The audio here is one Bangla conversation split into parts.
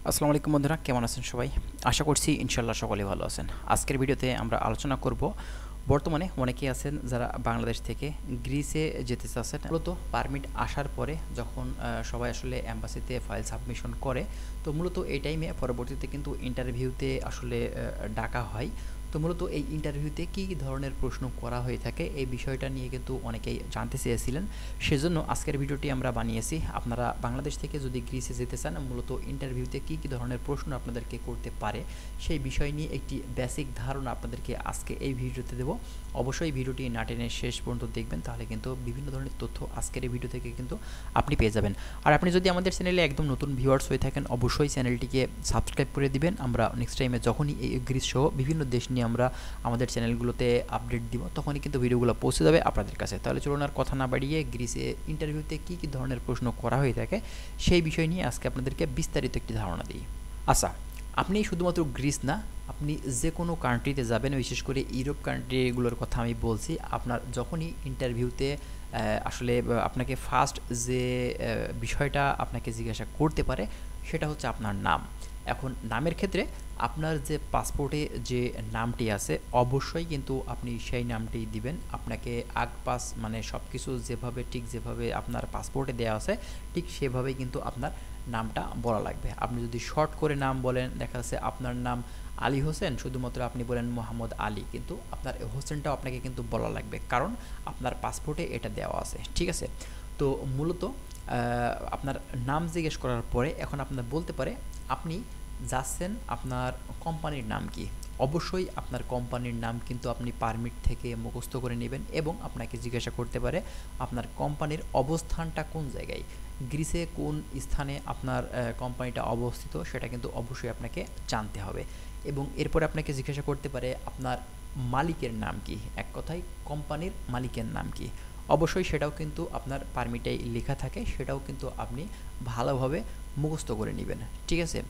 আসসালামু আলাইকুম বন্ধুরা, কেমন আছেন সবাই? আশা করছি ইনশাআল্লাহ সকলেই ভালো আছেন। আজকের ভিডিওতে আমরা আলোচনা করব বর্তমানে অনেকেই আছেন যারা বাংলাদেশ থেকে গ্রিসে যেতে চাচ্ছেন। মূলত পারমিট আসার পরে যখন সবাই আসলে এম্বাসিতে ফাইল সাবমিশন করে, তো মূলত এই টাইমে পরবর্তীতে কিন্তু ইন্টারভিউতে আসলে ডাকা হয়। তো মূলত এই ইন্টারভিউতে কী ধরনের প্রশ্ন করা হয়ে থাকে এই বিষয়টা নিয়ে কিন্তু অনেকেই জানতে চেয়েছিলেন। সেজন্য আজকের ভিডিওটি আমরা বানিয়েছি। আপনারা বাংলাদেশ থেকে যদি গ্রিসে যেতে চান, মূলত ইন্টারভিউতে কী ধরনের প্রশ্ন আপনাদেরকে করতে পারে সেই বিষয় নিয়ে একটি বেসিক ধারণা আপনাদেরকে আজকে এই ভিডিওতে দেব। অবশ্যই ভিডিওটি না টেনে শেষ পর্যন্ত দেখবেন, তাহলে কিন্তু বিভিন্ন ধরনের তথ্য আজকের এই ভিডিও থেকে কিন্তু আপনি পেয়ে যাবেন। আর আপনি যদি আমাদের চ্যানেলে একদম নতুন ভিউয়ার্স হয়ে থাকেন, অবশ্যই চ্যানেলটিকে সাবস্ক্রাইব করে দিবেন। আমরা নেক্সট টাইমে যখনই এই গ্রিস সহ বিভিন্ন দেশ নিয়ে আমরা আমাদের চ্যানেলগুলোতে আপডেট দিব, তখনই কিন্তু ভিডিওগুলো পৌঁছে যাবে আপনাদের কাছে। তাহলে চলুন আর কথা না বাড়িয়ে গ্রিসে ইন্টারভিউতে কী ধরনের প্রশ্ন করা হয়ে থাকে সেই বিষয় নিয়ে আজকে আপনাদেরকে বিস্তারিত একটি ধারণা দিই। আচ্ছা, আপনি শুধুমাত্র গ্রিস না, আপনি যে কোনো কান্ট্রিতে যাবেন, বিশেষ করে ইউরোপ কান্ট্রিগুলোর কথা আমি বলছি। আপনার যখনই ইন্টারভিউতে আসলে আপনাকে ফার্স্ট যে বিষয়টা আপনাকে জিজ্ঞাসা করতে পারে সেটা হচ্ছে আপনার নাম। এখন নামের ক্ষেত্রে আপনার যে পাসপোর্টে যে নামটি আছে অবশ্যই কিন্তু আপনি সেই নামটি দিবেন। আপনাকে আগ পাস মানে সব কিছু যেভাবে ঠিক যেভাবে আপনার পাসপোর্টে দেওয়া আছে ঠিক সেভাবেই কিন্তু আপনার নামটা বলা লাগবে। আপনি যদি শর্ট করে নাম বলেন, দেখা যাচ্ছে আপনার নাম আলী হোসেন, শুধুমাত্র আপনি বলেন মোহাম্মদ আলী, কিন্তু আপনার হোসেনটাও আপনাকে কিন্তু বলা লাগবে, কারণ আপনার পাসপোর্টে এটা দেওয়া আছে। ঠিক আছে? তো মূলত আপনার নাম জিজ্ঞেস করার পরে এখন আপনার বলতে পারে আপনি যাচ্ছেন, আপনার কোম্পানির নাম কি। অবশ্যই আপনার কোম্পানির নাম কিন্তু আপনি পারমিট থেকে মুখস্থ করে নেবেন, এবং আপনাকে জিজ্ঞাসা করতে পারে আপনার কোম্পানির অবস্থানটা কোন জায়গায়, গ্রিসে কোন স্থানে আপনার কোম্পানিটা অবস্থিত সেটা কিন্তু অবশ্যই আপনাকে জানতে হবে। এবং এরপরে আপনাকে জিজ্ঞাসা করতে পারে আপনার মালিকের নাম কি, এক কথায় কোম্পানির মালিকের নাম কি। অবশ্যই সেটাও কিন্তু আপনার পারমিটে লেখা থাকে, সেটাও কিন্তু আপনি ভালোভাবে মুখস্থ করে নেবেন। ঠিক আছে?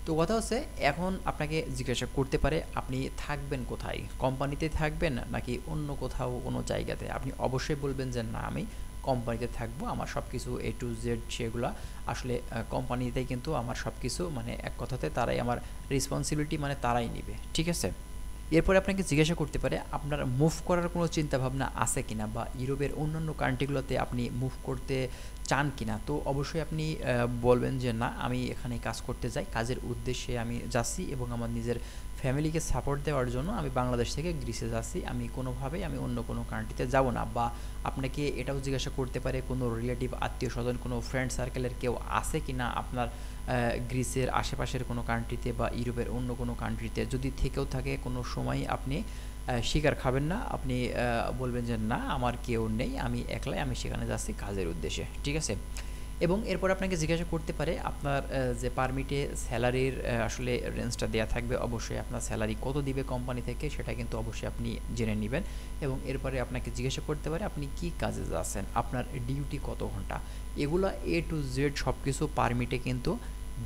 তো কথা হচ্ছে, এখন আপনাকে জিজ্ঞাসা করতে পারে আপনি থাকবেন কোথায়, কোম্পানিতে থাকবেন নাকি অন্য কোথাও কোনো জায়গাতে। আপনি অবশ্যই বলবেন যে না, আমি কোম্পানিতে থাকবো, আমার সব কিছু এ টু জেড সেগুলো আসলে কোম্পানিতেই কিন্তু আমার সব কিছু, মানে এক কথাতে তারাই আমার রেসপন্সিবিলিটি, মানে তারাই নেবে। ঠিক আছে? এরপরে আপনাকে জিজ্ঞাসা করতে পারে আপনার মুভ করার কোনো চিন্তাভাবনা আছে কিনা, বা ইউরোপের অন্যান্য কান্ট্রিগুলোতে আপনি মুভ করতে চান কিনা। তো অবশ্যই আপনি বলবেন যে না, আমি এখানে কাজ করতে যাই, কাজের উদ্দেশ্যে আমি যাচ্ছি, এবং আমার নিজের ফ্যামিলিকে সাপোর্ট দেওয়ার জন্য আমি বাংলাদেশ থেকে গ্রিসে যাচ্ছি, আমি কোনোভাবেই আমি অন্য কোনো কান্ট্রিতে যাব না। বা আপনাকে এটাও জিজ্ঞাসা করতে পারে কোনো রিলেটিভ, আত্মীয় স্বজন, কোনো ফ্রেন্ড সার্কেলের কেউ আছে কিনা আপনার গ্রিসের আশেপাশের কোনো কান্ট্রিতে বা ইউরোপের অন্য কোনো কান্ট্রিতে। যদি থেকেও থাকে কোনো সময় আপনি শিকার খাবেন না, আপনি বলবেন যে না, আমার কেউ নেই, আমি একলাই, আমি সেখানে যাচ্ছি কাজের উদ্দেশ্যে। ঠিক আছে? এবং এরপর আপনাকে জিজ্ঞাসা করতে পারে আপনার যে পারমিটে স্যালারির আসলে রেঞ্জটা দেওয়া থাকবে, অবশ্যই আপনার স্যালারি কত দিবে কোম্পানি থেকে সেটা কিন্তু অবশ্যই আপনি জেনে নেবেন। এবং এরপরে আপনাকে জিজ্ঞাসা করতে পারে আপনি কি কাজে যাচ্ছেন, আপনার ডিউটি কত ঘন্টা। এগুলো এ টু জেড সব কিছু পারমিটে কিন্তু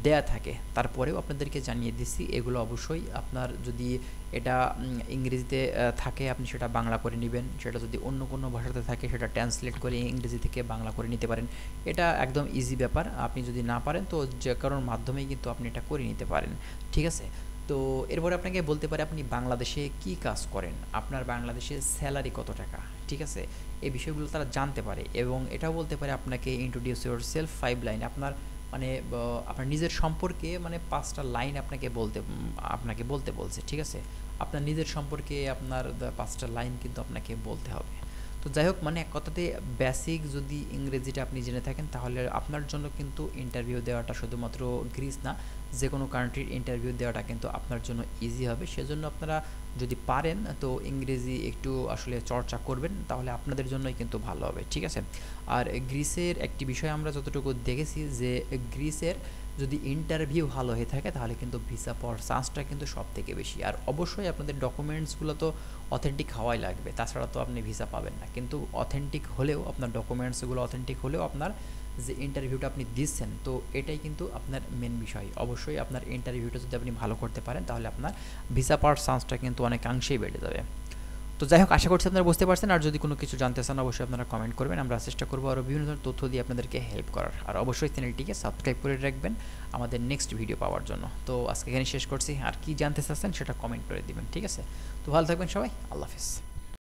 দেয়া থাকে। তারপরেও আপনাদেরকে জানিয়ে দিচ্ছি, এগুলো অবশ্যই আপনার যদি এটা ইংরেজিতে থাকে আপনি সেটা বাংলা করে নেবেন, সেটা যদি অন্য কোনো ভাষাতে থাকে সেটা ট্রান্সলেট করে ইংরেজি থেকে বাংলা করে নিতে পারেন। এটা একদম ইজি ব্যাপার। আপনি যদি না পারেন তো যে কারোর মাধ্যমেই কিন্তু আপনি এটা করে নিতে পারেন। ঠিক আছে? তো এরপরে আপনাকে বলতে পারে আপনি বাংলাদেশে কি কাজ করেন, আপনার বাংলাদেশে স্যালারি কত টাকা। ঠিক আছে? এই বিষয়গুলো তারা জানতে পারে। এবং এটাও বলতে পারে আপনাকে ইন্ট্রোডিউস ইউর সেলফ 5 লাইন, আপনার মানে আপনার নিজের সম্পর্কে মানে 5টা লাইন আপনাকে বলতে বলছে। ঠিক আছে? আপনার নিজের সম্পর্কে আপনার 5টা লাইন কিন্তু আপনাকে বলতে হবে। তো যাই হোক, মানে এক কথাতে বেসিক যদি ইংরেজিটা আপনি জেনে থাকেন, তাহলে আপনার জন্য কিন্তু ইন্টারভিউ দেওয়াটা শুধুমাত্র গ্রিস না, যে কোনো কান্ট্রির ইন্টারভিউ দেওয়াটা কিন্তু আপনার জন্য ইজি হবে। সেজন্য আপনারা যদি পারেন তো ইংরেজি একটু আসলে চর্চা করবেন, তাহলে আপনাদের জন্যই কিন্তু ভালো হবে। ঠিক আছে? আর গ্রিসের একটি বিষয় আমরা যতটুকু দেখেছি যে গ্রিসের যদি ইন্টারভিউ ভালো হয়ে থাকে তাহলে কিন্তু ভিসা পাওয়ার চান্সটা কিন্তু সব থেকে বেশি। আর অবশ্যই আপনাদের ডকুমেন্টসগুলো তো অথেন্টিক হওয়াই লাগবে, তাছাড়া তো আপনি ভিসা পাবেন না। কিন্তু অথেন্টিক হলেও, আপনার ডকুমেন্টসগুলো অথেন্টিক হলেও আপনার যে ইন্টারভিউটা আপনি দিচ্ছেন, তো এটাই কিন্তু আপনার মেন বিষয়। অবশ্যই আপনার ইন্টারভিউটা যদি আপনি ভালো করতে পারেন তাহলে আপনার ভিসা পাওয়ার চান্সটা কিন্তু অনেকাংশেই বেড়ে যাবে। তো যাই হোক, আশা করছি আপনারা বুঝতে পারছেন। আর যদি কোনো কিছু জানতে চান অবশ্যই আপনারা কমেন্ট করবেন, আমরা চেষ্টা করবো আরও বিভিন্ন ধরনের তথ্য দিয়ে আপনাদেরকে হেল্প করার। আর অবশ্যই চ্যানেলটিকে সাবস্ক্রাইব করে রাখবেন আমাদের নেক্সট ভিডিও পাওয়ার জন্য। তো আজকে এখানে শেষ করছি, আর কি জানতে চাচ্ছেন সেটা কমেন্ট করে দিবেন, ঠিক আছে? তো ভালো থাকবেন সবাই, আল্লাহ হাফিজ।